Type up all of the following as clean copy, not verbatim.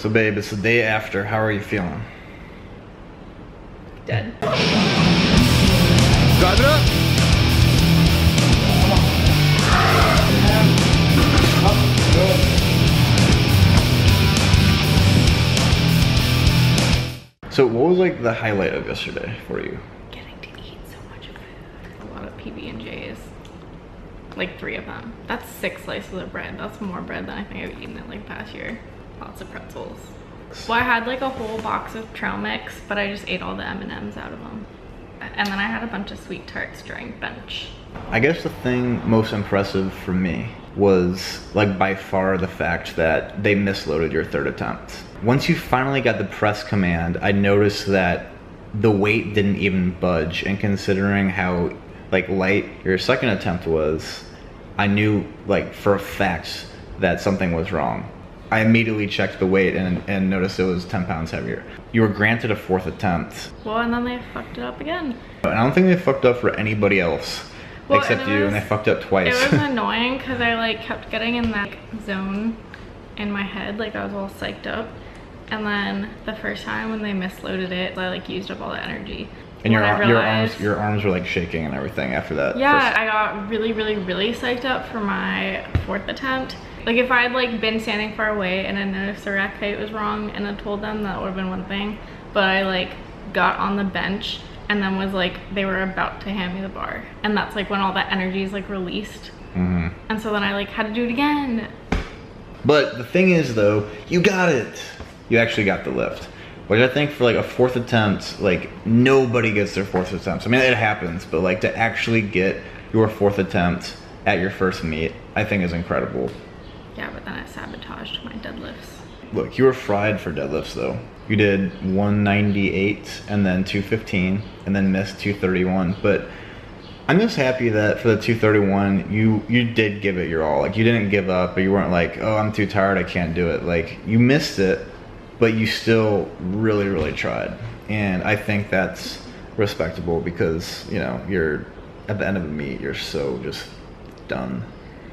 So babe, it's the day after. How are you feeling? Dead. Drive it up! So what was like the highlight of yesterday for you? Getting to eat so much food. A lot of PB&Js. Like 3 of them. That's 6 slices of bread. That's more bread than I think I've eaten in like past year. Lots of pretzels. Well, I had like a whole box of trail mix, but I just ate all the M&Ms out of them. And then I had a bunch of sweet tarts during bench. I guess the thing most impressive for me was like by far the fact that they misloaded your 3rd attempt. Once you finally got the press command, I noticed that the weight didn't even budge, and considering how like light your 2nd attempt was, I knew like for a fact that something was wrong. I immediately checked the weight and noticed it was 10 pounds heavier. You were granted a 4th attempt. Well, and then they fucked it up again. And I don't think they fucked up for anybody else. Well, except you, and they fucked up twice. It was annoying because I like kept getting in that zone in my head, like I was all psyched up. And then the first time when they misloaded it, I like used up all the energy. And your arms were like shaking and everything after that. Yeah, I got really psyched up for my 4th attempt. Like if I had like been standing far away and I noticed the rack height was wrong and I told them, that would have been one thing. But I like got on the bench and then was like, they were about to hand me the bar. And that's like when all that energy is like released. Mm-hmm. And so then I like had to do it again. But the thing is though, you got it. You actually got the lift. Which I think for like a 4th attempt, like nobody gets their 4th attempt. I mean, it happens, but like to actually get your 4th attempt at your first meet, I think is incredible. Yeah, but then I sabotaged my deadlifts. Look, you were fried for deadlifts though. You did 198 and then 215 and then missed 231. But I'm just happy that for the 231, you did give it your all. Like you didn't give up, or you weren't like, oh, I'm too tired, I can't do it. Like you missed it, but you still really tried. And I think that's respectable because, you know, you're at the end of the meet, you're so just done.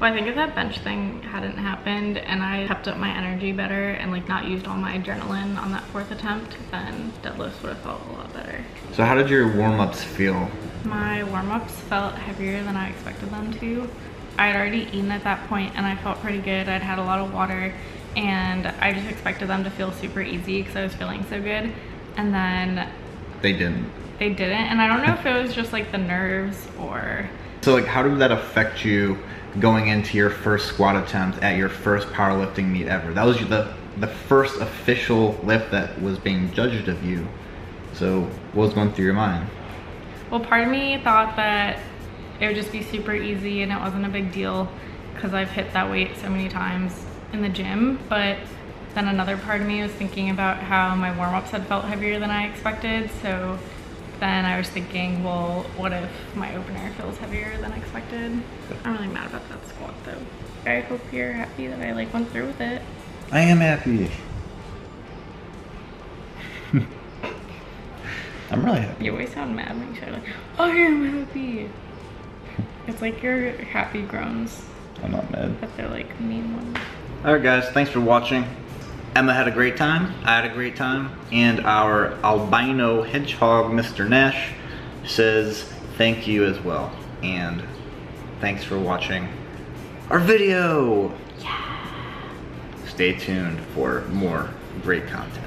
Well, I think if that bench thing hadn't happened and I kept up my energy better and like not used all my adrenaline on that 4th attempt, then deadlifts would have felt a lot better. So how did your warm-ups feel? My warm-ups felt heavier than I expected them to. I had already eaten at that point and I felt pretty good. I'd had a lot of water and I just expected them to feel super easy because I was feeling so good. And then they didn't. They didn't, and I don't know if it was just like the nerves or... So like how did that affect you going into your first squat attempt at your first powerlifting meet ever? That was the first official lift that was being judged of you. So what was going through your mind? Well, part of me thought that it would just be super easy and it wasn't a big deal because I've hit that weight so many times in the gym. But then another part of me was thinking about how my warm-ups had felt heavier than I expected. So then I was thinking, well, what if my opener feels heavier than expected? I'm really mad about that squat though. I hope you're happy that I like went through with it. I am happy. I'm really happy. You always sound mad when you say like, I am happy. It's like your happy groans. I'm not mad. But they're like mean ones. Alright guys, thanks for watching. Emma had a great time, I had a great time, and our albino hedgehog, Mr. Nash, says thank you as well. And thanks for watching our video. Yeah. Stay tuned for more great content.